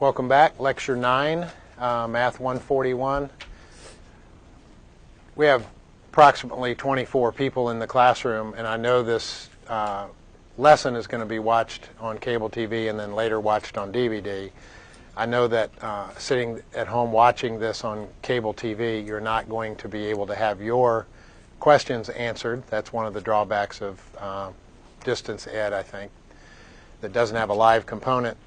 Welcome back. Lecture 9, Math 141. We have approximately 24 people in the classroom, and I know this lesson is going to be watched on cable TV and then later watched on DVD. I know that sitting at home watching this on cable TV, you're not going to be able to have your questions answered. That's one of the drawbacks of distance ed, I think, that doesn't have a live component.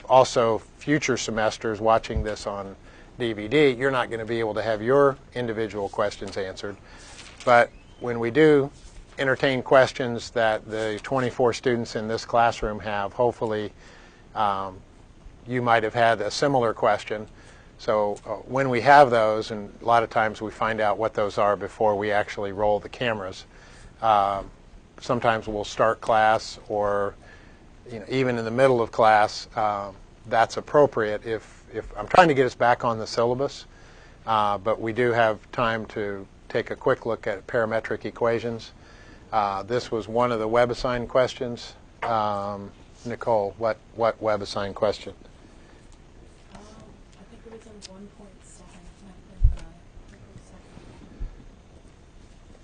Also, future semesters watching this on DVD, you're not going to be able to have your individual questions answered. But when we do entertain questions that the 24 students in this classroom have, hopefully you might have had a similar question. So when we have those, and a lot of times we find out what those are before we actually roll the cameras. Sometimes we'll start class, or even in the middle of class, that's appropriate if I'm trying to get us back on the syllabus, but we do have time to take a quick look at parametric equations. This was one of the web-assigned questions. Nicole, what web-assigned question? I think it was in 1.7.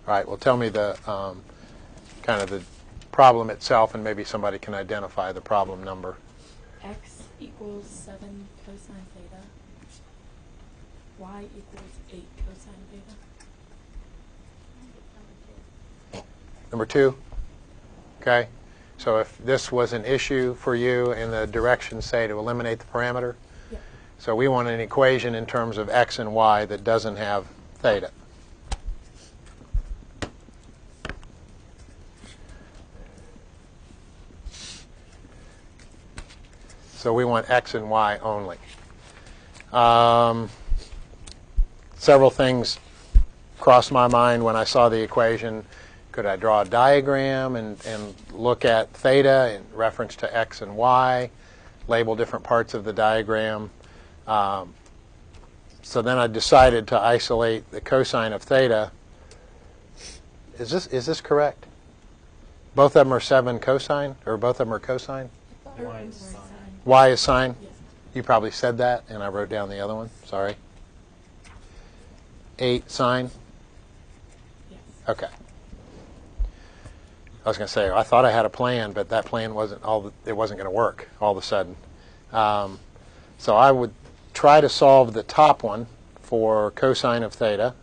All right, well, tell me the kind of the problem itself, and maybe somebody can identify the problem number. X equals 7 cosine theta. Y equals 8 cosine theta. Number 2? Okay. So if this was an issue for you and the directions say to eliminate the parameter, Yep. So we want an equation in terms of x and y that doesn't have theta. So we want x and y only. Several things crossed my mind when I saw the equation. Could I draw a diagram and look at theta in reference to x and y, label different parts of the diagram? So then I decided to isolate the cosine of theta. Is this correct? Both of them are 7 cosine, or both of them are cosine? Y is sine. Y is sine? Yes. You probably said that, and I wrote down the other one. Sorry. 8 sine? Yes. Okay. I was going to say, I thought I had a plan, but that plan wasn't going to work all of a sudden. So I would try to solve the top one for cosine of theta.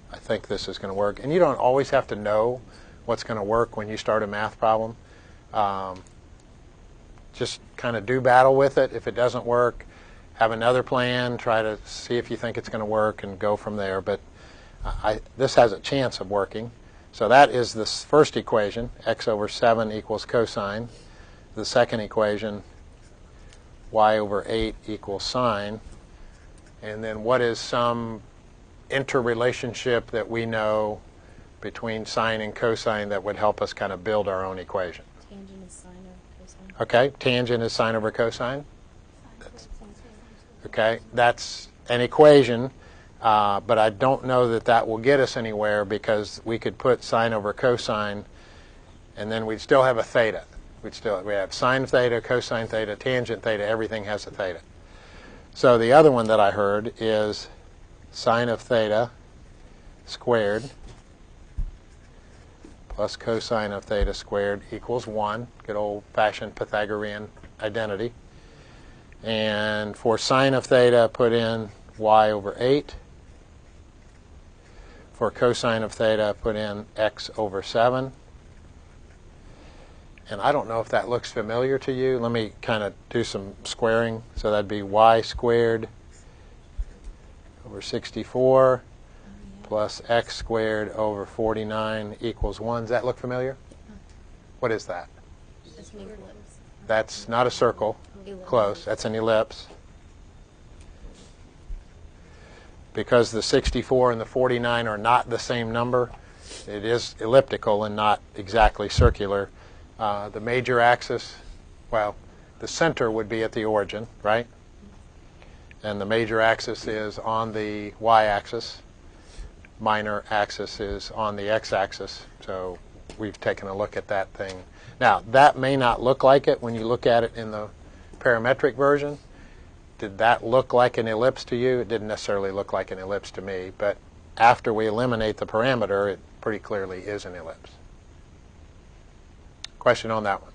I think this is going to work. And you don't always have to know what's going to work when you start a math problem. Just kind of do battle with it. If it doesn't work, have another plan, try to see if you think it's going to work, and go from there. But this has a chance of working. So that is the first equation, x over 7 equals cosine. The second equation, y over 8 equals sine. And then what is some interrelationship that we know between sine and cosine that would help us kind of build our own equation? Tangent is sine over cosine. Okay, tangent is sine over cosine. Okay, that's an equation, but I don't know that that will get us anywhere, because we could put sine over cosine, and then we'd still have a theta. We have sine theta, cosine theta, tangent theta. Everything has a theta. So the other one that I heard is sine of theta squared plus cosine of theta squared equals 1. Good old-fashioned Pythagorean identity. And for sine of theta, put in y over 8. For cosine of theta, put in x over 7. And I don't know if that looks familiar to you. Let me kind of do some squaring. So that'd be y squared over 64 plus x squared over 49 equals 1. Does that look familiar? What is that? It's an ellipse. That's not a circle. Close. That's an ellipse. Because the 64 and the 49 are not the same number, it is elliptical and not exactly circular. The major axis, well, the center would be at the origin, right? And the major axis is on the y-axis. Minor axis is on the x-axis. So we've taken a look at that thing. Now, that may not look like it when you look at it in the parametric version. Did that look like an ellipse to you? It didn't necessarily look like an ellipse to me, but after we eliminate the parameter, it pretty clearly is an ellipse. Question on that one?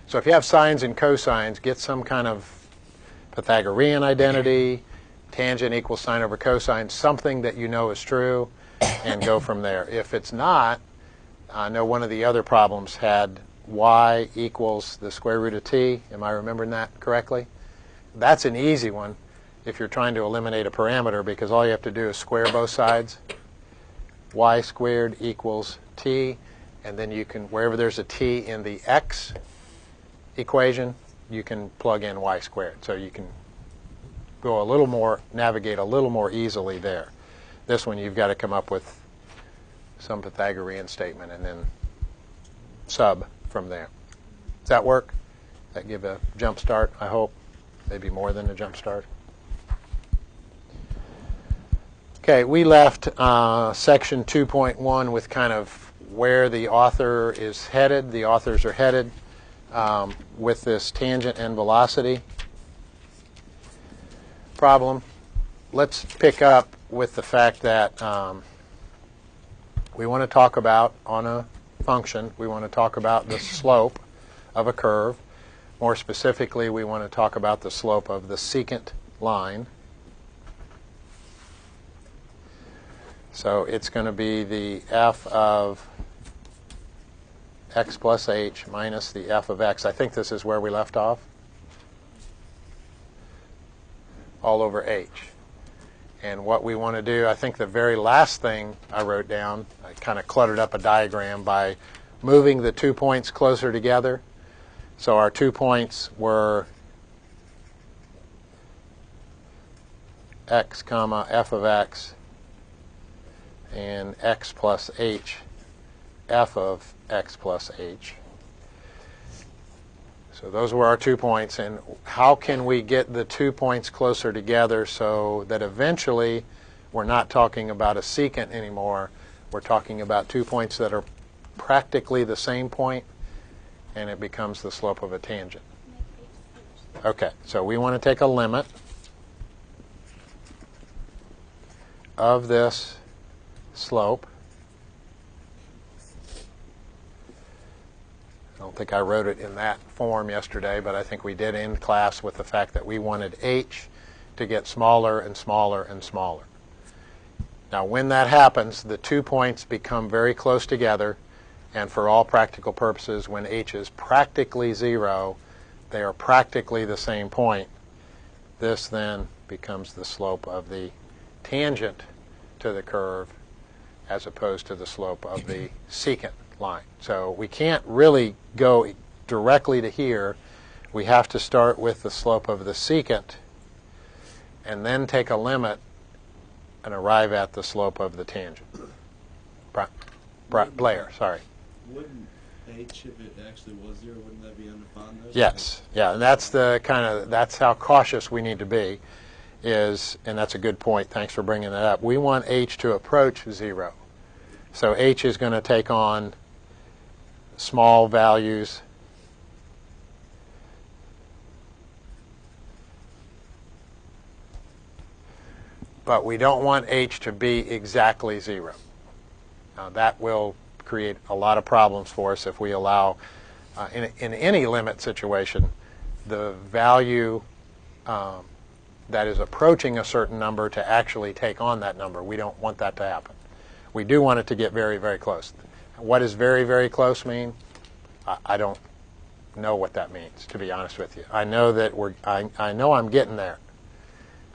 So if you have sines and cosines, get some kind of Pythagorean identity, tangent equals sine over cosine, something that you know is true, and go from there. If it's not, I know one of the other problems had y equals the square root of t. Am I remembering that correctly? That's an easy one if you're trying to eliminate a parameter, because all you have to do is square both sides. Y squared equals t, and then you can, wherever there's a t in the x equation, you can plug in y squared. So you can go a little more, navigate a little more easily there. This one you've got to come up with some Pythagorean statement and then sub from there. Does that work? That give a jump start, I hope? Maybe more than a jump start. Okay, we left section 2.1 with kind of where the author is headed. The authors are headed with this tangent and velocity problem. Let's pick up with the fact that we want to talk about, on a function, we want to talk about the slope of a curve. More specifically, we want to talk about the slope of the secant line. So it's going to be the f of x plus h minus the f of x. I think this is where we left off. All over h. And what we want to do, I think the very last thing I wrote down, I kind of cluttered up a diagram by moving the 2 points closer together. So our 2 points were x comma f of x and x plus h, f of x plus h. So those were our 2 points, and how can we get the 2 points closer together so that eventually we're not talking about a secant anymore, we're talking about 2 points that are practically the same point, and it becomes the slope of a tangent. Okay, so we want to take a limit of this slope. I don't think I wrote it in that form yesterday, but I think we did in class with the fact that we wanted h to get smaller and smaller and smaller. Now, when that happens, the 2 points become very close together, and for all practical purposes, when h is practically 0, they are practically the same point. This then becomes the slope of the tangent to the curve as opposed to the slope of the secant line. So we can't really go directly to here. We have to start with the slope of the secant and then take a limit and arrive at the slope of the tangent. Blair, sorry. Wouldn't h, if it actually was 0, wouldn't that be undefined though? Yes, yeah, and that's the that's how cautious we need to be, and that's a good point. Thanks for bringing that up. We want h to approach 0. So h is going to take on small values but we don't want h to be exactly 0. Now that will create a lot of problems for us if we allow, in any limit situation, the value that is approaching a certain number to actually take on that number. We don't want that to happen. We do want it to get very, very close. What does very, very close mean? I don't know what that means, to be honest with you. I know that I know I'm getting there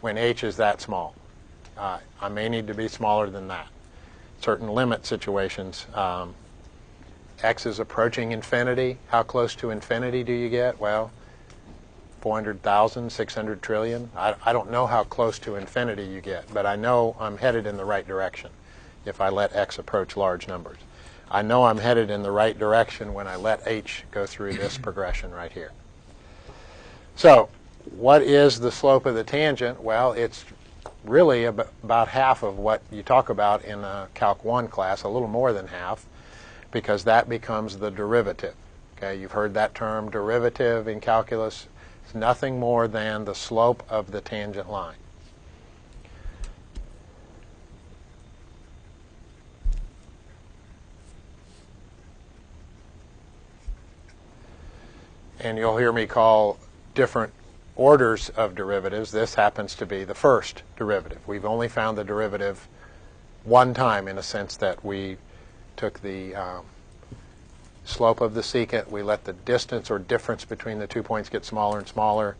when h is that small. I may need to be smaller than that. Certain limit situations, x is approaching infinity. How close to infinity do you get? Well, 400,000, 600 trillion. I don't know how close to infinity you get, but I know I'm headed in the right direction if I let x approach large numbers. I know I'm headed in the right direction when I let h go through this progression right here. So what is the slope of the tangent? Well, it's really about half of what you talk about in a Calc 1 class, a little more than half, because that becomes the derivative. Okay, you've heard that term, derivative in calculus. It's nothing more than the slope of the tangent line. And you'll hear me call different orders of derivatives. This happens to be the first derivative. We've only found the derivative one time, in a sense that we took the slope of the secant, we let the distance or difference between the 2 points get smaller and smaller.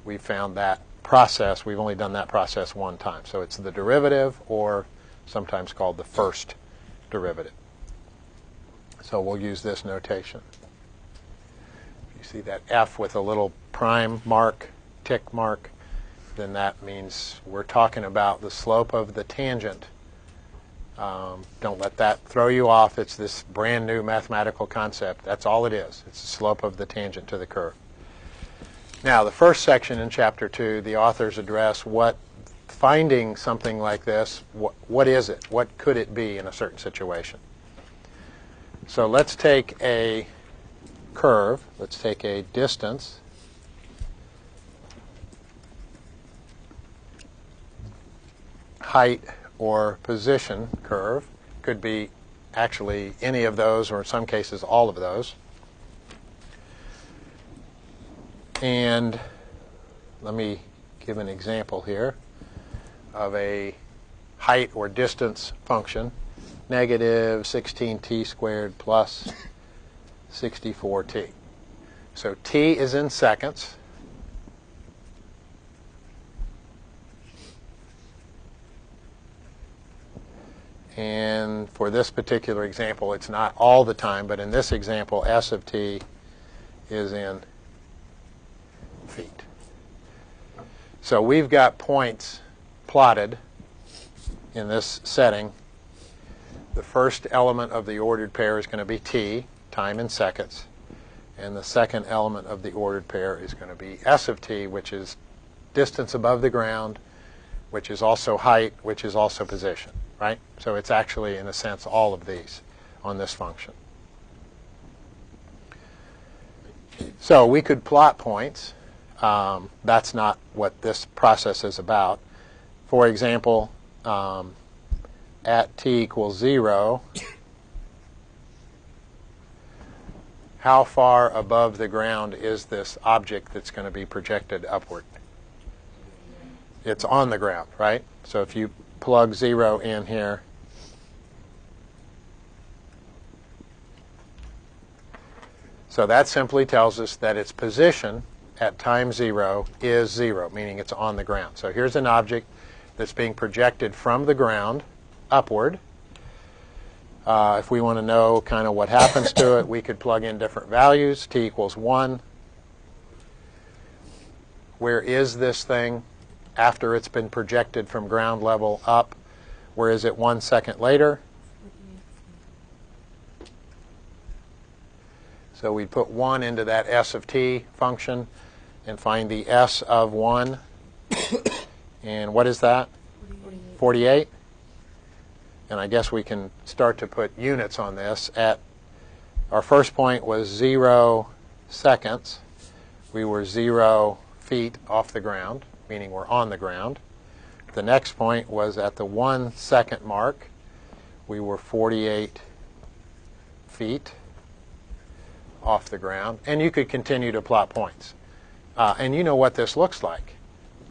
We found that process. We've only done that process one time. So it's the derivative, or sometimes called the first derivative. So we'll use this notation. You see that F with a little prime mark, tick mark, then that means we're talking about the slope of the tangent. Don't let that throw you off. It's this brand new mathematical concept. That's all it is. It's the slope of the tangent to the curve. Now, the first section in Chapter 2, the authors address what finding something like this, what is it? What could it be in a certain situation? So let's take a curve. Let's take a distance. Height or position curve. Could be actually any of those, or in some cases all of those. And let me give an example here of a height or distance function, negative 16t squared plus 64t. So t is in seconds. And for this particular example, it's not all the time, but in this example, s of t is in feet. So we've got points plotted in this setting. The first element of the ordered pair is going to be t, time in seconds. And the second element of the ordered pair is going to be s of t, which is distance above the ground, which is also height, which is also position. Right? So it's actually, in a sense, all of these on this function. So we could plot points. That's not what this process is about. For example, at t equals 0, how far above the ground is this object that's going to be projected upward? It's on the ground, right? So if you plug 0 in here, so that simply tells us that its position at time 0 is 0, meaning it's on the ground. So here's an object that's being projected from the ground upward. If we want to know kind of what happens to it, we could plug in different values. T equals 1. Where is this thing after it's been projected from ground level up? Where is it 1 second later? So we'd put 1 into that s of t function and find the s of 1. And what is that? 48. And I guess we can start to put units on this. At our first point was 0 seconds. We were 0 feet off the ground, meaning we're on the ground. The next point was at the 1 second mark. We were 48 feet off the ground. And you could continue to plot points. And you know what this looks like.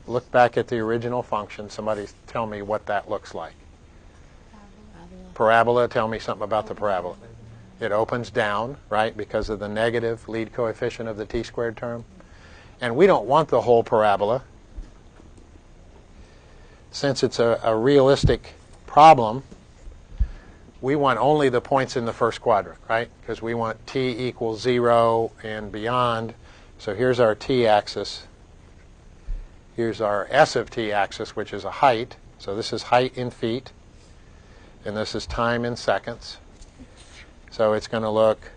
Look back at the original function. Somebody tell me what that looks like. Parabola. Tell me something about the parabola. It opens down, right, because of the negative lead coefficient of the t squared term. And we don't want the whole parabola. Since it's a realistic problem, we want only the points in the first quadrant, right? Because we want t equals 0 and beyond. So here's our t-axis. Here's our s of t-axis, which is a height. So this is height in feet. And this is time in seconds. So it's going to look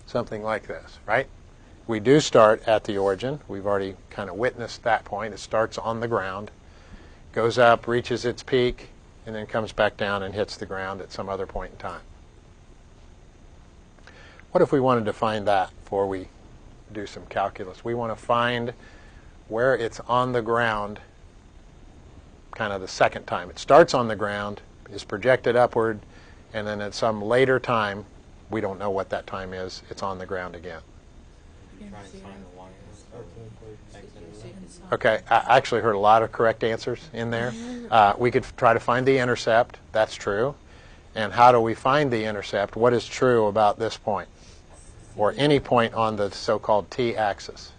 something like this, right? we do start at the origin. We've already kind of witnessed that point. It starts on the ground, goes up, reaches its peak, and then comes back down and hits the ground at some other point in time. What if we wanted to find that before we do some calculus? We want to find where it's on the ground kind of the second time. It starts on the ground, is projected upward, and then at some later time, we don't know what that time is, it's on the ground again. Okay, I actually heard a lot of correct answers in there. We could try to find the intercept. That's true. And how do we find the intercept? What is true about this point? Or any point on the so-called t-axis?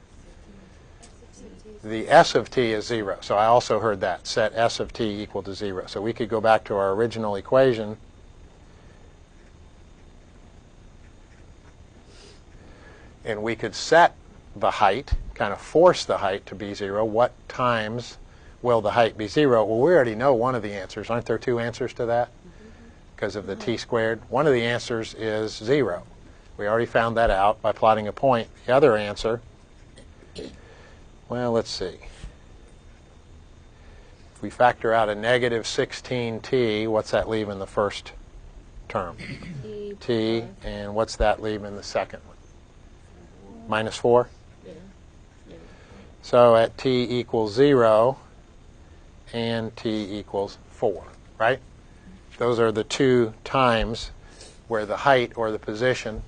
The s of t is 0. So I also heard that. Set s of t equal to 0. So we could go back to our original equation. And we could set the height, kind of force the height to be 0. What times will the height be 0? Well, we already know one of the answers. Aren't there two answers to that? Because of the t squared. One of the answers is 0. We already found that out by plotting a point. The other answer, well, let's see. If we factor out a negative 16t, what's that leave in the first term? T, and what's that leave in the second one? Minus 4? So at t equals 0 and t equals 4, right? Those are the two times where the height or the position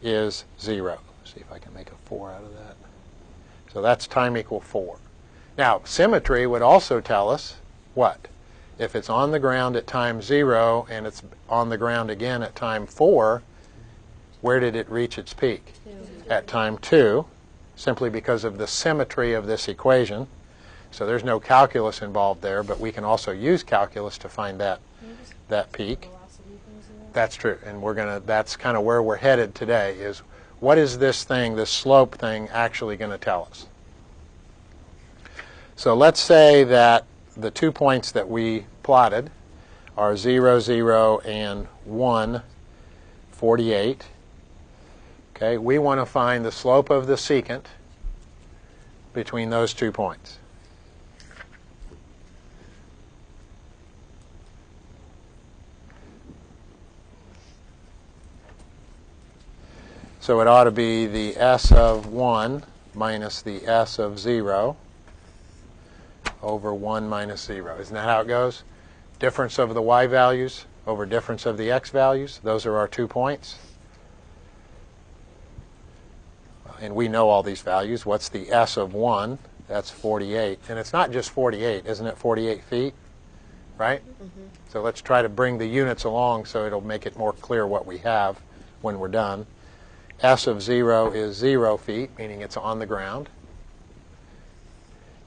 is 0. Let's see if I can make a 4 out of that. So that's time equal 4. Now, symmetry would also tell us what? If it's on the ground at time 0 and it's on the ground again at time 4, where did it reach its peak? At time 2, simply because of the symmetry of this equation. So there's no calculus involved there, but we can also use calculus to find that peak. That's true, and that's kind of where we're headed today, is what is this thing, this slope thing, actually going to tell us? So let's say that the 2 points that we plotted are 0, 0, and 1, 48. Okay, we want to find the slope of the secant between those 2 points. So it ought to be the s of 1 minus the s of 0 over 1 minus 0. Isn't that how it goes? Difference of the y values over difference of the x values. Those are our 2 points. And we know all these values. What's the s of 1? That's 48. And it's not just 48. Isn't it 48 feet? Right? Mm-hmm. So let's try to bring the units along so it'll make it more clear what we have when we're done. S of 0 is 0 feet, meaning it's on the ground.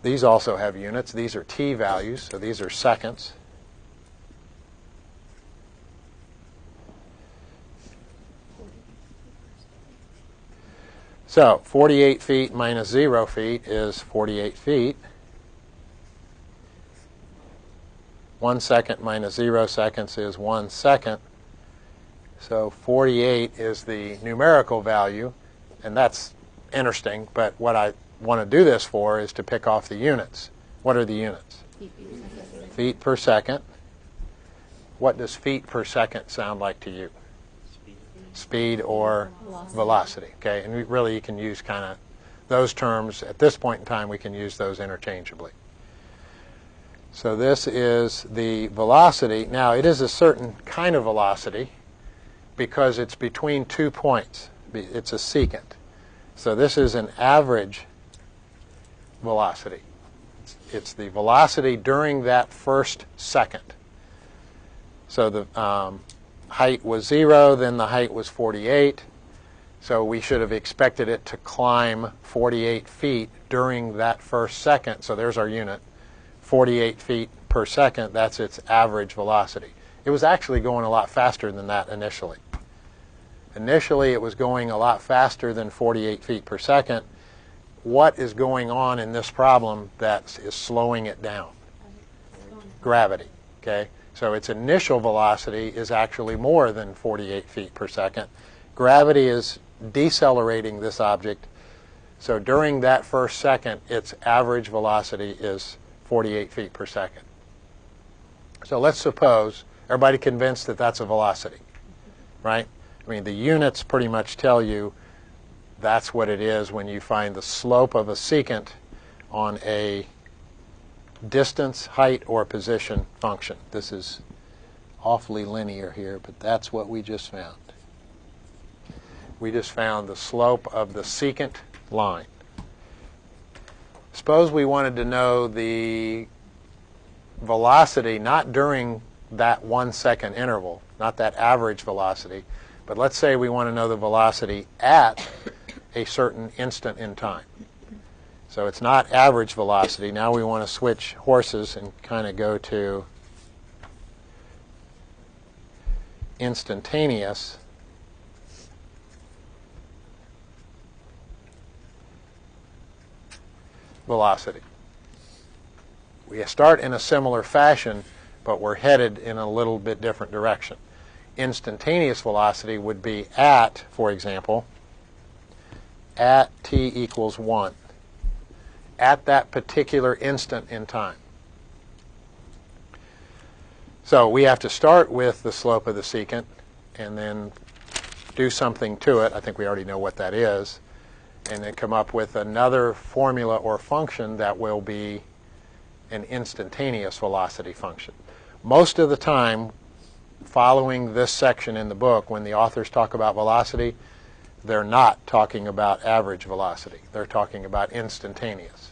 These also have units. These are t values, so these are seconds. So 48 feet minus 0 feet is 48 feet. 1 second minus 0 seconds is 1 second. So 48 is the numerical value, and that's interesting, but what I want to do this for is to pick off the units. What are the units? Feet per second. What does feet per second sound like to you? Speed or velocity. Okay, and really you can use kind of those terms. At this point in time, we can use those interchangeably. So this is the velocity. Now, it is a certain kind of velocity because it's between 2 points. It's a secant. So this is an average velocity. It's the velocity during that first second. So the height was 0, then the height was 48. So we should have expected it to climb 48 feet during that first second. So there's our unit, 48 feet per second. That's its average velocity. It was actually going a lot faster than that initially. Initially, it was going a lot faster than 48 feet per second. What is going on in this problem that is slowing it down? Gravity. Okay? So its initial velocity is actually more than 48 feet per second. Gravity is decelerating this object So during that first second, its average velocity is 48 feet per second. So let's suppose, everybody convinced that that's a velocity, right? I mean, the units pretty much tell you that's what it is when you find the slope of a secant on a distance, height, or position function. This is awfully linear here, but that's what we just found. We just found the slope of the secant line. Suppose we wanted to know the velocity, not during that 1 second interval, not that average velocity, but let's say we want to know the velocity at a certain instant in time. So it's not average velocity. Now we want to switch horses and kind of go to instantaneous velocity. We start in a similar fashion, but we're headed in a little bit different direction. Instantaneous velocity would be at, for example, at t equals 1, at that particular instant in time. So we have to start with the slope of the secant and then do something to it. I think we already know what that is. And then come up with another formula or function that will be an instantaneous velocity function. Most of the time, following this section in the book, when the authors talk about velocity, they're not talking about average velocity. They're talking about instantaneous.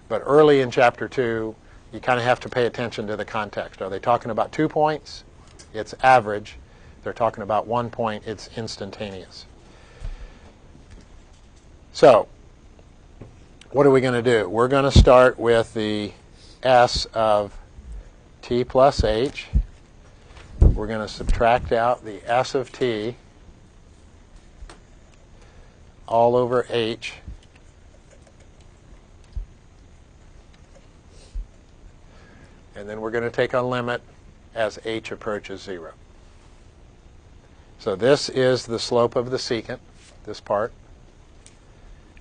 But early in Chapter 2, you kind of have to pay attention to the context. Are they talking about 2 points? It's average. They're talking about 1 point. It's instantaneous. So what are we going to do? We're going to start with the s of t plus h. We're going to subtract out the s of t all over h. And then we're going to take a limit as h approaches 0. So this is the slope of the secant, this part.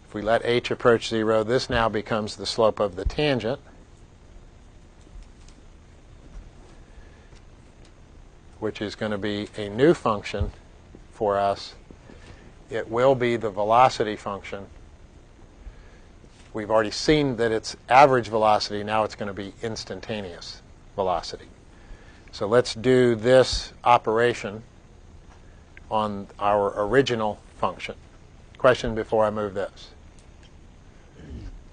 If we let h approach 0, this now becomes the slope of the tangent. Which is going to be a new function for us. It will be the velocity function. We've already seen that it's average velocity. Now it's going to be instantaneous velocity. So let's do this operation on our original function. Question before I move this.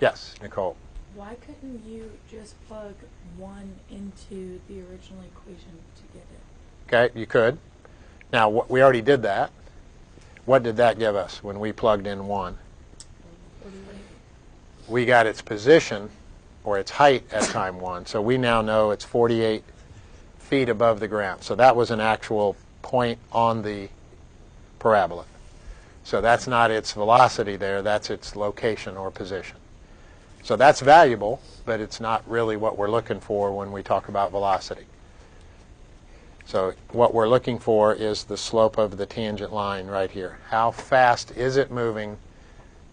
Yes, Nicole. Why couldn't you just plug 1 into the original equation to get it? Okay, you could. Now, we already did that. What did that give us when we plugged in 1? 48. We got its position, or its height, at time 1. So we now know it's 48 feet above the ground. So that was an actual point on the parabola. So that's not its velocity there. That's its location or position. So that's valuable, but it's not really what we're looking for when we talk about velocity. So what we're looking for is the slope of the tangent line right here. How fast is it moving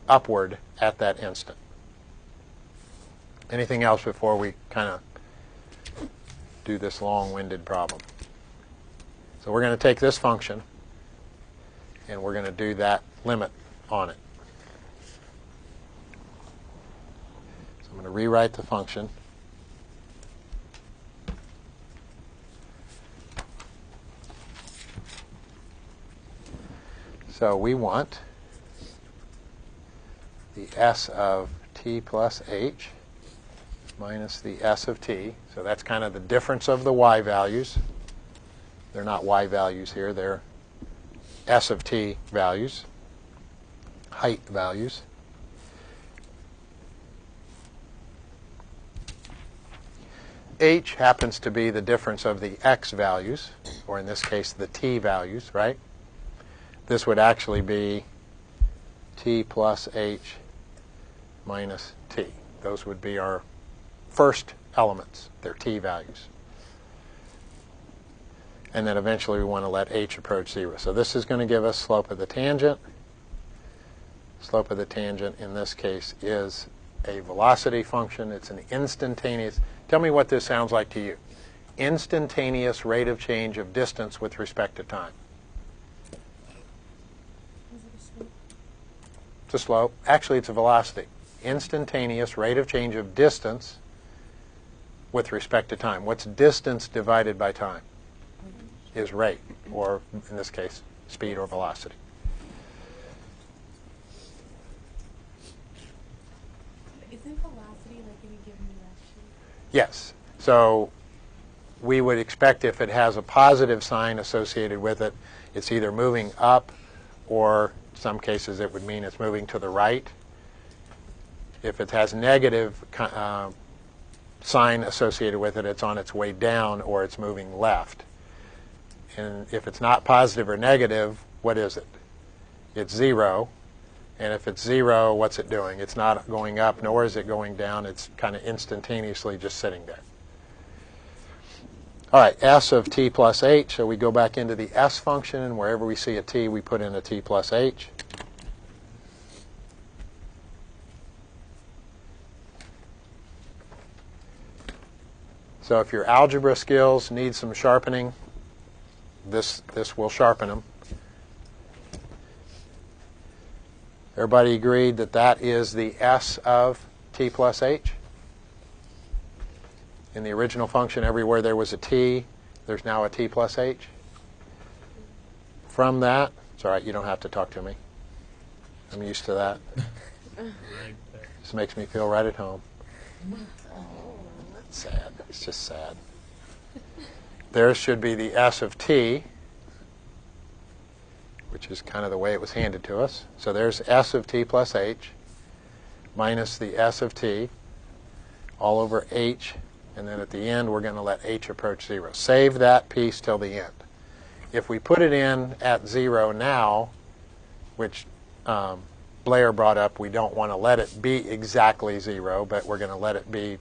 upward at that instant? Anything else before we kind of do this long-winded problem? So we're going to take this function, and we're going to do that limit on it. So I'm going to rewrite the function. So we want the s of t plus h minus the s of t. So that's kind of the difference of the y values. They're not y values here. They're s of t values, height values. H happens to be the difference of the x values, or in this case, the t values, right? This would actually be t plus h minus t. Those would be our first elements. They're t values. And then eventually we want to let h approach 0. So this is going to give us slope of the tangent Slope of the tangent in this case is a velocity function. It's an instantaneous. Tell me what this sounds like to you. Instantaneous rate of change of distance with respect to time. It's a slope. Actually, it's a velocity. Instantaneous rate of change of distance with respect to time. What's distance divided by time? Is rate, or in this case, speed or velocity. Isn't velocity like any given direction? Yes. So we would expect if it has a positive sign associated with it, it's either moving up, or in some cases it would mean it's moving to the right. If it has negative sign associated with it, it's on its way down or it's moving left. And if it's not positive or negative, what is it? It's 0. And if it's 0, what's it doing? It's not going up, nor is it going down. It's kind of instantaneously just sitting there. All right, s of t plus h. So we go back into the s function, and wherever we see a t, we put in a t plus h. So if your algebra skills need some sharpening, this will sharpen them. Everybody agreed that that is the s of t plus h? In the original function, everywhere there was a t, there's now a t plus h. From that, it's all right, you don't have to talk to me. I'm used to that. This makes me feel right at home. That's sad. It's just sad. There should be the s of t, which is kind of the way it was handed to us. So there's s of t plus h minus the s of t all over h. And then at the end, we're going to let h approach 0. Save that piece till the end. If we put it in at 0 now, which Blair brought up, we don't want to let it be exactly 0, but we're going to let it be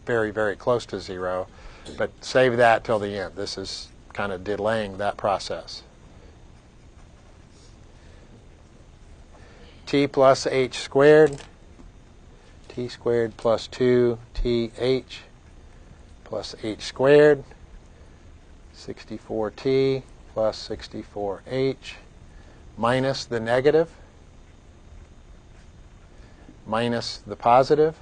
very, very close to 0. But save that till the end. This is kind of delaying that process. T plus h squared, t squared plus 2th plus h squared, 64t plus 64h, minus the negative, minus the positive,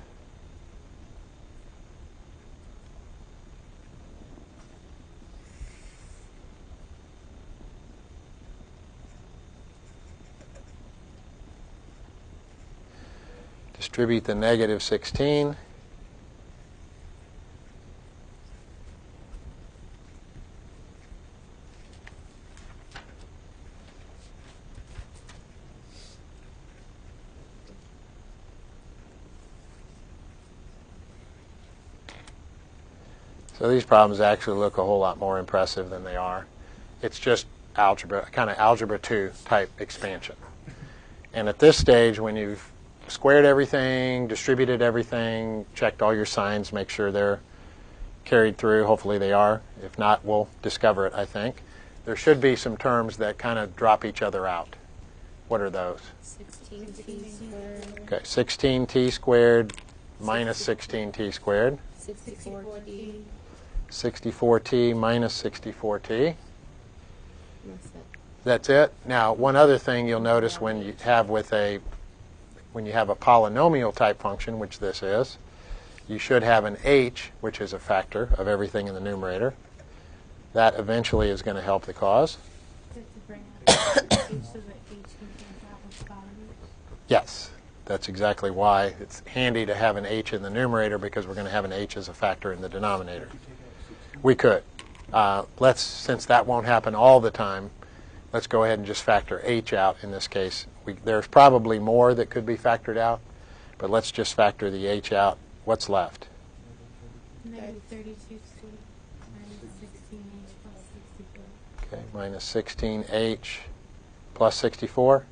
distribute the negative 16. So these problems actually look a whole lot more impressive than they are. It's just algebra, kind of algebra 2 type expansion. And at this stage, when you've squared everything, distributed everything, checked all your signs, make sure they're carried through. Hopefully they are. If not, we'll discover it, I think. There should be some terms that kind of drop each other out. What are those? 16t squared. Okay, 16t squared minus 16t squared. 64t. 64t minus 64t. That's it. That's it. Now, one other thing you'll notice when you have a polynomial type function, which this is, you should have an h, which is a factor of everything in the numerator. That eventually is going to help the cause. To bring up h so that h can have a bottom. Yes, that's exactly why it's handy to have an h in the numerator, because we're going to have an h as a factor in the denominator. We could. Since that won't happen all the time, let's go ahead and just factor h out in this case. There's probably more that could be factored out, but let's just factor the h out. What's left? Negative 32c minus 16h plus 64. Okay, minus 16h plus 64.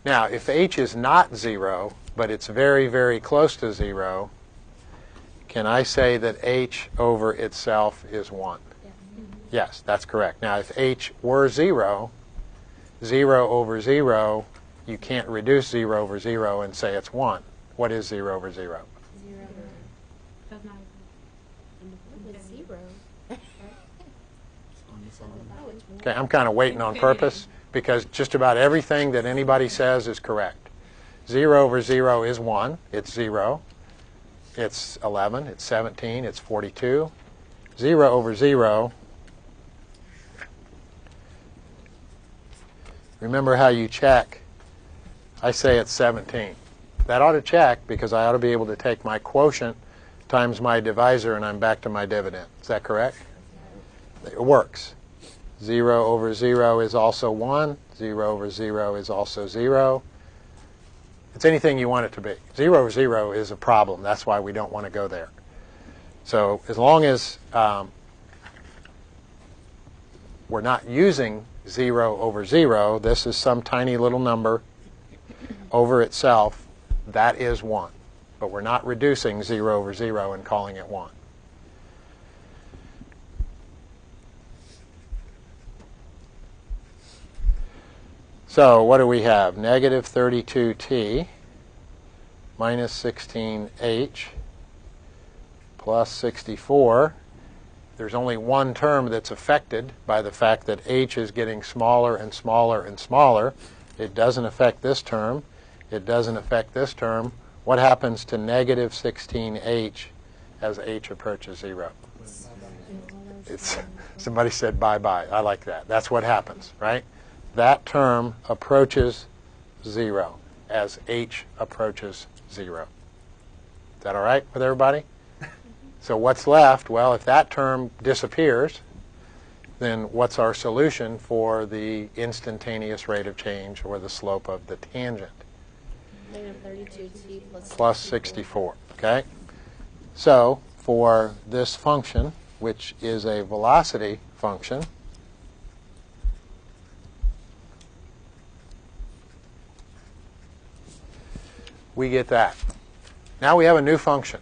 Now, if h is not 0, but it's very, very close to 0, can I say that h over itself is 1? Yeah. Yes, that's correct. Now, if h were 0, 0 over 0, you can't reduce 0 over 0 and say it's 1. What is 0 over 0? 0. Does not With 0. Oh, it's 1. Okay, I'm kind of waiting on purpose because just about everything that anybody says is correct. 0 over 0 is 1. It's 0. It's 11. It's 17. It's 42. 0 over 0. Remember how you check. I say it's 17. That ought to check because I ought to be able to take my quotient times my divisor and I'm back to my dividend. Is that correct? It works. 0 over 0 is also 1. 0 over 0 is also 0. It's anything you want it to be. 0 over 0 is a problem. That's why we don't want to go there. So as long as we're not using 0 over 0, this is some tiny little number over itself, that is 1. But we're not reducing 0 over 0 and calling it 1. So what do we have? Negative 32t minus 16h plus 64. There's only one term that's affected by the fact that h is getting smaller and smaller and smaller. It doesn't affect this term. It doesn't affect this term. What happens to negative 16h as h approaches 0? Somebody said bye-bye. I like that. That's what happens, right? That term approaches 0 as h approaches 0. Is that all right with everybody? So what's left? Well, if that term disappears, then what's our solution for the instantaneous rate of change or the slope of the tangent? Negative 32t Plus 64. Okay? So for this function, which is a velocity function, we get that. Now we have a new function.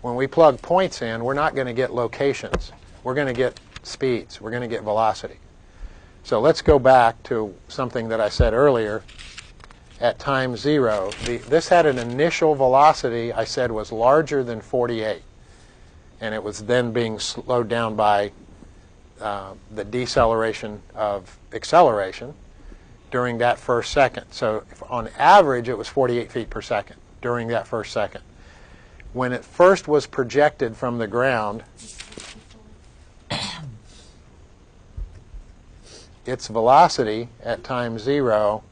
When we plug points in, we're not going to get locations. We're going to get speeds. We're going to get velocity. So let's go back to something that I said earlier. At time 0, this had an initial velocity I said was larger than 48. And it was then being slowed down by the deceleration of acceleration during that first second. So on average, it was 48 feet per second during that first second. When it first was projected from the ground, its velocity at time 0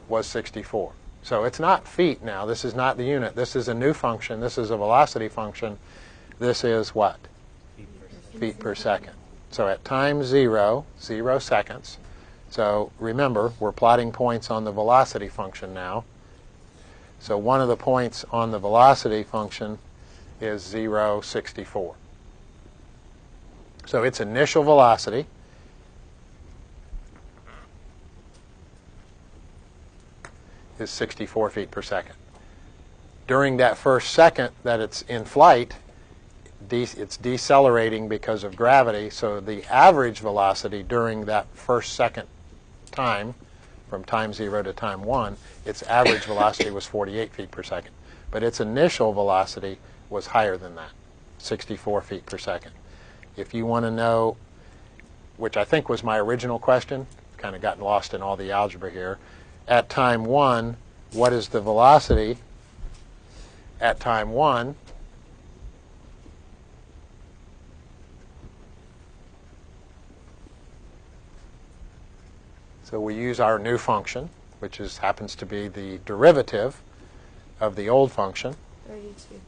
was 64. So it's not feet now. This is not the unit. This is a new function. This is a velocity function. This is what? Feet per second. So at time 0, 0 seconds. So remember, we're plotting points on the velocity function now. So one of the points on the velocity function is 0, 64. So its initial velocity is 64 feet per second. During that first second that it's in flight, it's decelerating because of gravity. So the average velocity during that first second time, from time 0 to time 1, its average velocity was 48 feet per second. But its initial velocity was higher than that, 64 feet per second. If you want to know, which I think was my original question, kind of gotten lost in all the algebra here, at time 1, what is the velocity at time 1? So we use our new function, which happens to be the derivative of the old function, 32.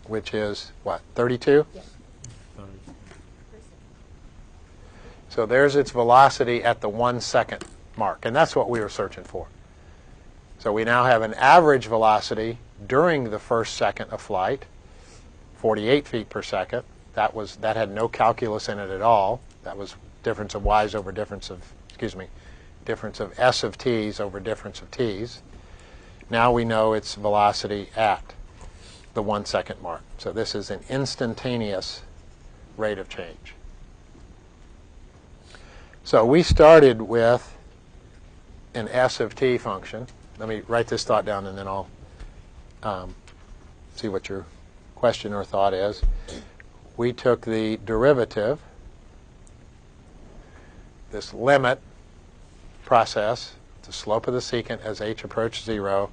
which is what, 32? Yes. So there's its velocity at the 1 second mark, and that's what we were searching for. So we now have an average velocity during the first second of flight, 48 feet per second. That had no calculus in it at all. That was difference of y's over difference of s of t's over difference of t's. Now we know its velocity at the 1 second mark. So this is an instantaneous rate of change. So we started with an s of t function. Let me write this thought down, and then I'll see what your question or thought is. We took the derivative, this limit process, the slope of the secant as h approached 0,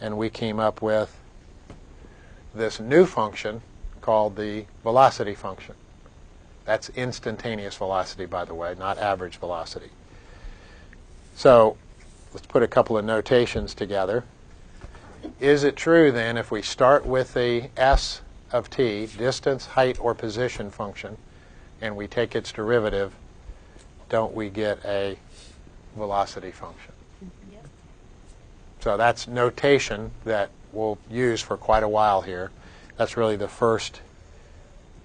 and we came up with this new function called the velocity function. That's instantaneous velocity, by the way, not average velocity. So let's put a couple of notations together. Is it true, then, if we start with the s of t, distance, height, or position function, and we take its derivative, don't we get a velocity function? Yep. So that's notation that we'll use for quite a while here. That's really the first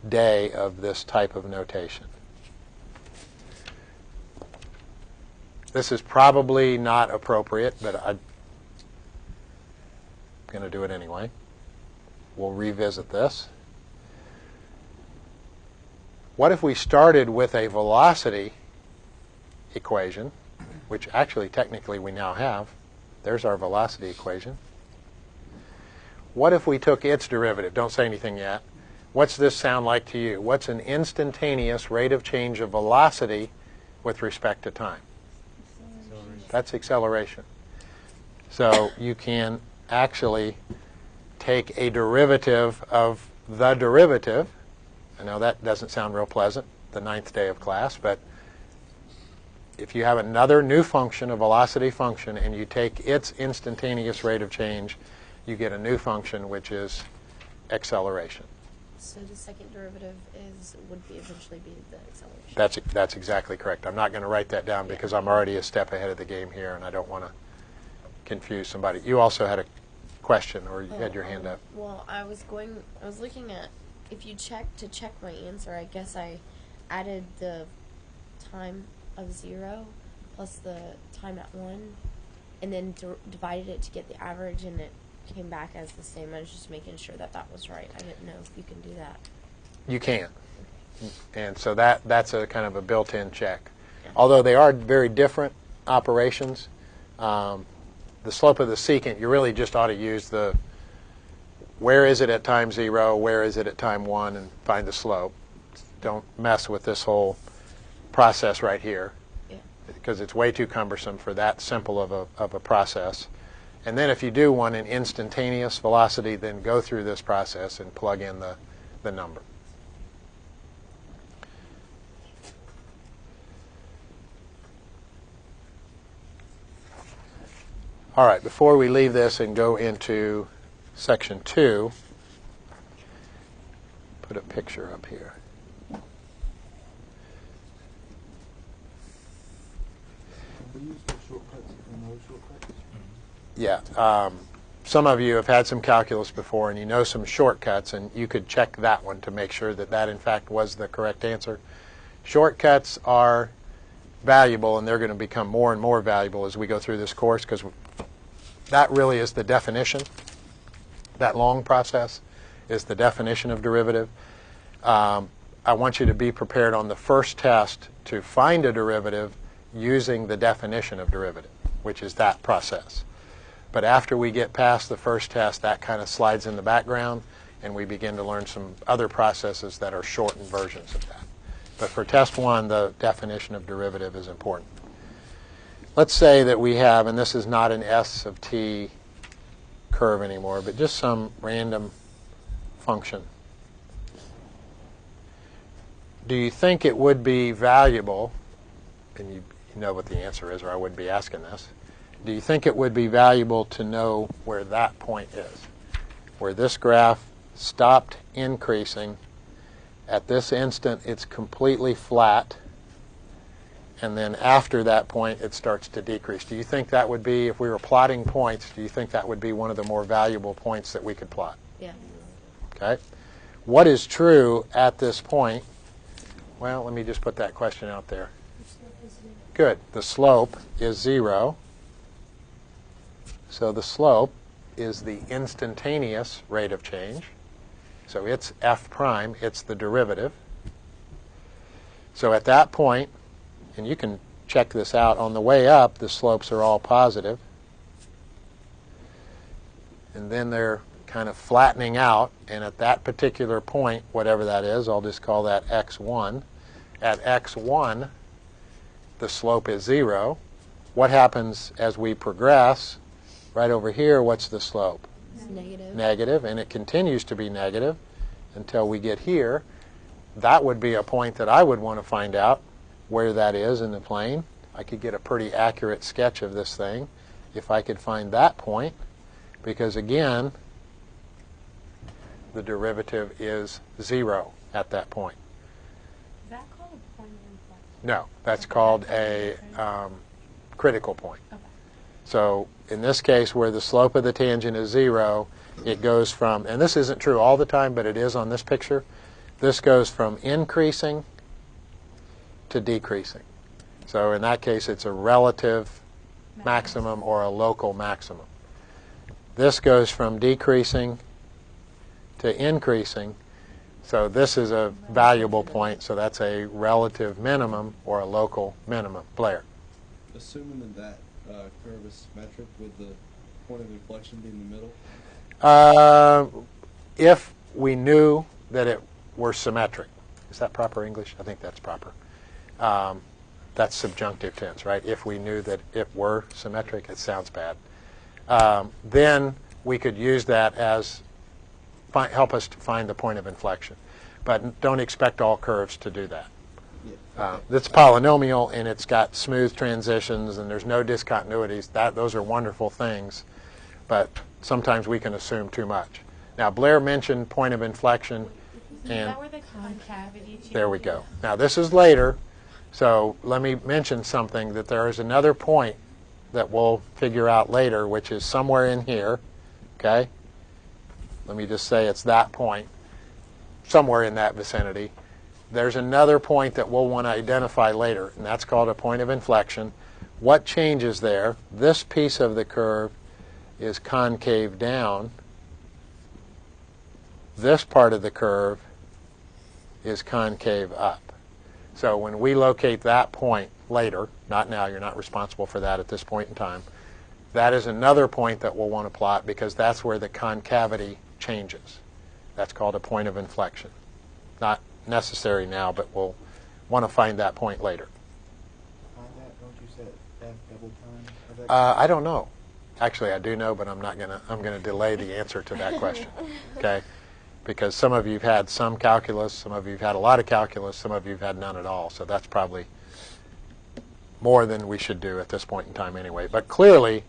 day of this type of notation. This is probably not appropriate, but I'm going to do it anyway. We'll revisit this. What if we started with a velocity equation, which actually technically we now have? There's our velocity equation. What if we took its derivative? Don't say anything yet. What's this sound like to you? What's an instantaneous rate of change of velocity with respect to time? That's acceleration. So you can actually take a derivative of the derivative. I know that doesn't sound real pleasant, the 9th day of class, but if you have another new function, a velocity function, and you take its instantaneous rate of change, you get a new function, which is acceleration. So the second derivative would eventually be the acceleration. That's exactly correct. I'm not going to write that down because I'm already a step ahead of the game here, and I don't want to confuse somebody. You also had a question, or you had your hand up. Well, I was looking at, if you check my answer, I guess I added the time of 0 plus the time at 1, and then divided it to get the average, and it came back as the same. I was just making sure that was right. I didn't know if you can do that. You can. And so that's a kind of a built-in check. Yeah. Although they are very different operations. The slope of the secant, you really just ought to use the where is it at time 0, where is it at time 1, and find the slope. Don't mess with this whole process right here, because it's way too cumbersome for that simple of a process. And then if you do want an instantaneous velocity, then go through this process and plug in the number. All right, before we leave this and go into section 2, put a picture up here. We use the shortcuts and no shortcuts. Yeah, some of you have had some calculus before, and you know some shortcuts, and you could check that one to make sure that in fact was the correct answer. Shortcuts are valuable, and they're going to become more and more valuable as we go through this course, because that really is the definition. That long process is the definition of derivative. I want you to be prepared on the first test to find a derivative using the definition of derivative, which is that process. But after we get past the first test, that kind of slides in the background, and we begin to learn some other processes that are shortened versions of that. But for test 1, the definition of derivative is important. Let's say that we have, and this is not an s of t curve anymore, but just some random function. Do you think it would be valuable, and you know what the answer is, or I wouldn't be asking this, do you think it would be valuable to know where that point is, where this graph stopped increasing? At this instant, it's completely flat, and then after that point, it starts to decrease. Do you think that would be, if we were plotting points, do you think that would be one of the more valuable points that we could plot? Yeah. Okay. What is true at this point? Well, let me just put that question out there. Good. The slope is 0. So the slope is the instantaneous rate of change. So it's f prime. It's the derivative. So at that point, and you can check this out. On the way up, the slopes are all positive. And then they're kind of flattening out. And at that particular point, whatever that is, I'll just call that x1. At x1, the slope is 0. What happens as we progress? Right over here, what's the slope? It's negative. Negative, and it continues to be negative until we get here. That would be a point that I would want to find out where that is in the plane. I could get a pretty accurate sketch of this thing if I could find that point, because again, the derivative is 0 at that point. Is that called a point of inflection? No, that's Okay, called that's a critical point. Okay. So in this case, where the slope of the tangent is 0, it goes from, and this isn't true all the time, but it is on this picture, this goes from increasing to decreasing. So in that case, it's a relative maximum or a local maximum. This goes from decreasing to increasing. So this is a valuable point, so that's a relative minimum or a local minimum. Blair. Assuming that curve is symmetric, would the point of inflection be in the middle? If we knew that it were symmetric. Is that proper English? I think that's proper. That's subjunctive tense, right? If we knew that it were symmetric, it sounds bad. Then we could use that as help us to find the point of inflection. But don't expect all curves to do that. Yeah. It's polynomial, and it's got smooth transitions, and there's no discontinuities. Those are wonderful things, but sometimes we can assume too much. Now, Blair mentioned point of inflection, Is and that where the concavity changes? there we go. Now, this is later, so let me mention something, that there is another point that we'll figure out later, which is somewhere in here, okay? Let me just say it's that point, somewhere in that vicinity. There's another point that we'll want to identify later, and that's called a point of inflection. What changes there? This piece of the curve is concave down. This part of the curve is concave up. So when we locate that point later, not now, you're not responsible for that at this point in time, that is another point that we'll want to plot, because that's where the concavity changes. That's called a point of inflection. Not necessary now, but we'll want to find that point later. Find that, don't you say f double time of that? I don't know. Actually, I do know, but I'm gonna delay the answer to that question. Okay? Because some of you've had some calculus, some of you've had a lot of calculus, some of you've had none at all. So that's probably more than we should do at this point in time anyway. But clearly,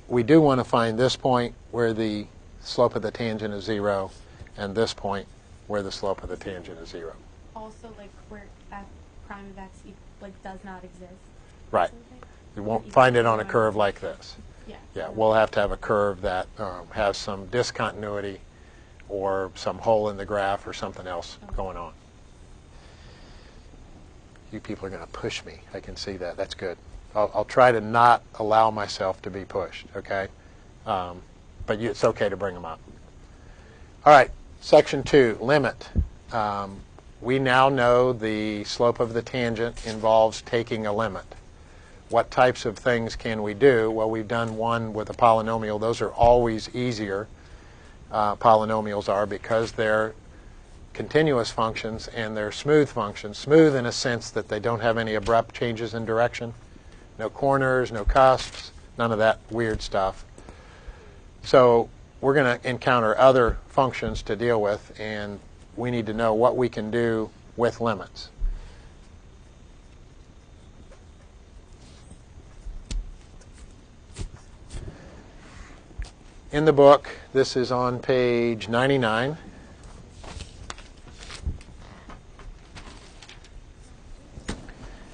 we do want to find this point where the slope of the tangent is 0, and this point where the slope of the tangent is 0. Also, like where f prime of x does not exist. Right. Something? You won't find it on a curve like this. Yeah. Yeah, we'll have to have a curve that has some discontinuity or some hole in the graph or something else going on. You people are going to push me. I can see that. That's good. I'll try to not allow myself to be pushed, okay? But it's okay to bring them up. All right, section 2, limit. We now know the slope of the tangent involves taking a limit. What types of things can we do? Well, we've done one with a polynomial. Those are always easier, polynomials are, because they're continuous functions and they're smooth functions. Smooth in a sense that they don't have any abrupt changes in direction. No corners, no cusps, none of that weird stuff. So we're going to encounter other functions to deal with, and we need to know what we can do with limits. In the book, this is on page 99.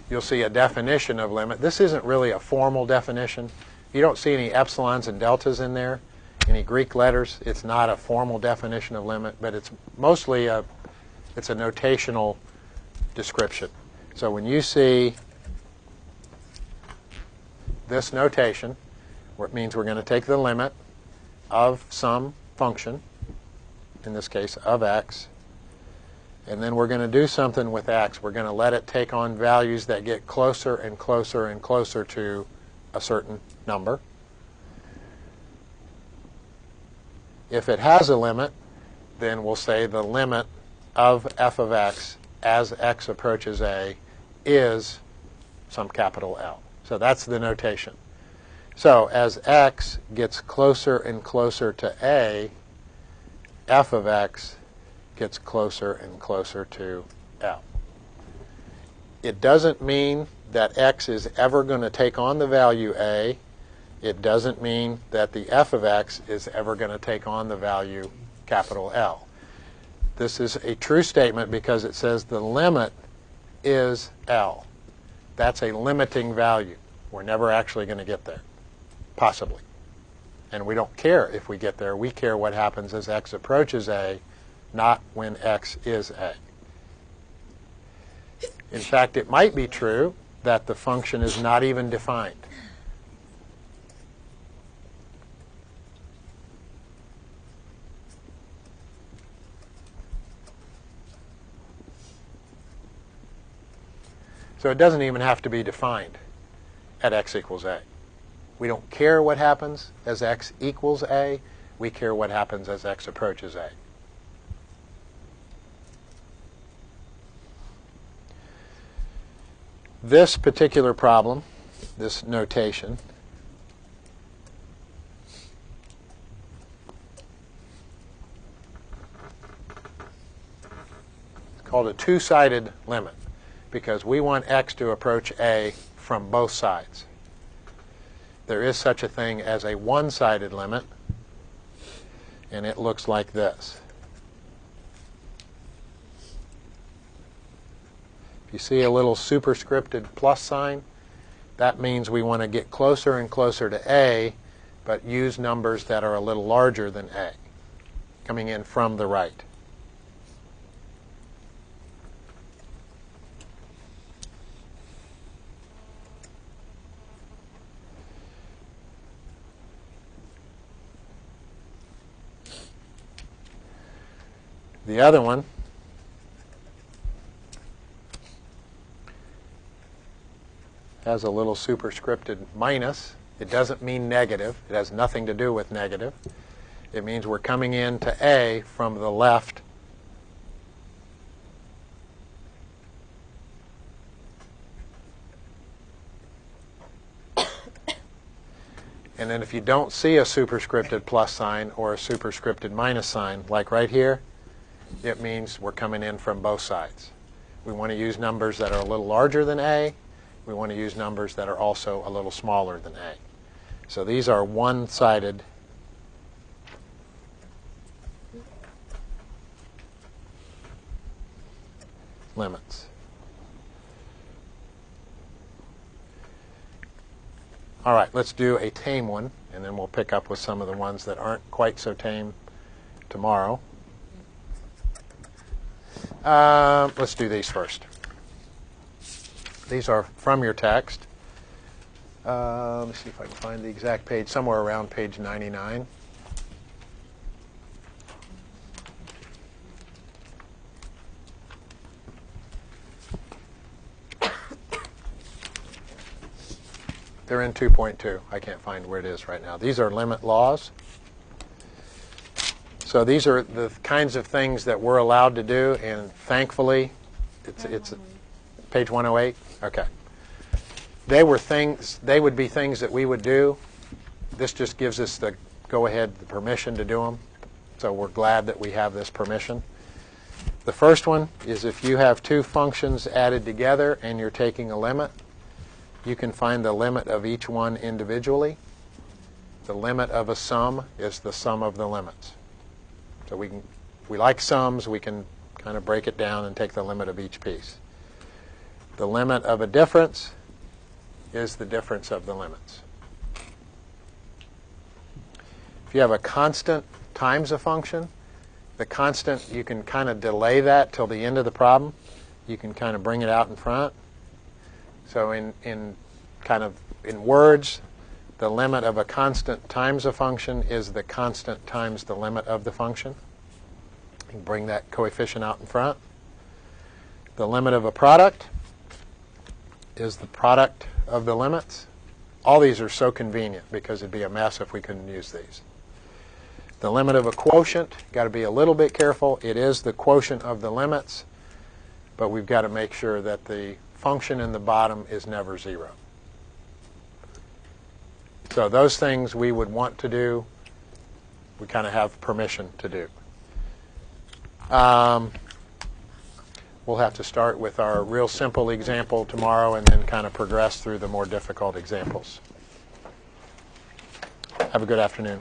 You'll see a definition of limit. This isn't really a formal definition. You don't see any epsilons and deltas in there, any Greek letters. It's not a formal definition of limit, but it's mostly it's a notational description. So when you see this notation, where it means we're going to take the limit of some function, in this case of x, And then we're going to do something with x. We're going to let it take on values that get closer and closer and closer to a certain number. If it has a limit, then we'll say the limit of f of x as x approaches a is some capital L. So that's the notation. So as x gets closer and closer to a, f of x gets closer and closer to L. It doesn't mean that x is ever going to take on the value a. It doesn't mean that the f of x is ever going to take on the value capital L. This is a true statement because it says the limit is L. That's a limiting value. We're never actually going to get there, possibly. And we don't care if we get there. We care what happens as x approaches a, not when x is a. In fact, it might be true that the function is not even defined. So it doesn't even have to be defined at x equals a. We don't care what happens as x equals a. We care what happens as x approaches a. This particular problem, this notation, is called a two-sided limit because we want x to approach a from both sides. There is such a thing as a one-sided limit, and it looks like this. If you see a little superscripted plus sign, that means we want to get closer and closer to a, but use numbers that are a little larger than a, coming in from the right. The other one has a little superscripted minus. It doesn't mean negative. It has nothing to do with negative. It means we're coming in to a from the left. And then if you don't see a superscripted plus sign or a superscripted minus sign, like right here, it means we're coming in from both sides. We want to use numbers that are a little larger than a. We want to use numbers that are also a little smaller than a. So these are one-sided limits. All right, let's do a tame one, and then we'll pick up with some of the ones that aren't quite so tame tomorrow. Let's do these first. These are from your text. Let me see if I can find the exact page, somewhere around page 99. They're in 2.2. I can't find where it is right now. These are limit laws. So these are the kinds of things that we're allowed to do, and thankfully, it's page 108. Okay. They would be things that we would do. This just gives us the go-ahead, the permission to do them. So we're glad that we have this permission. The first one is if you have two functions added together and you're taking a limit, you can find the limit of each one individually. The limit of a sum is the sum of the limits. So we like sums, we can kind of break it down and take the limit of each piece. The limit of a difference is the difference of the limits. If you have a constant times a function, the constant, you can kind of delay that till the end of the problem. You can kind of bring it out in front. So in words, the limit of a constant times a function is the constant times the limit of the function. You can bring that coefficient out in front. The limit of a product is the product of the limits. All these are so convenient because it'd be a mess if we couldn't use these. The limit of a quotient, got to be a little bit careful. It is the quotient of the limits, but we've got to make sure that the function in the bottom is never 0. So those things we would want to do, we kind of have permission to do. We'll have to start with our real simple example tomorrow and then kind of progress through the more difficult examples. Have a good afternoon.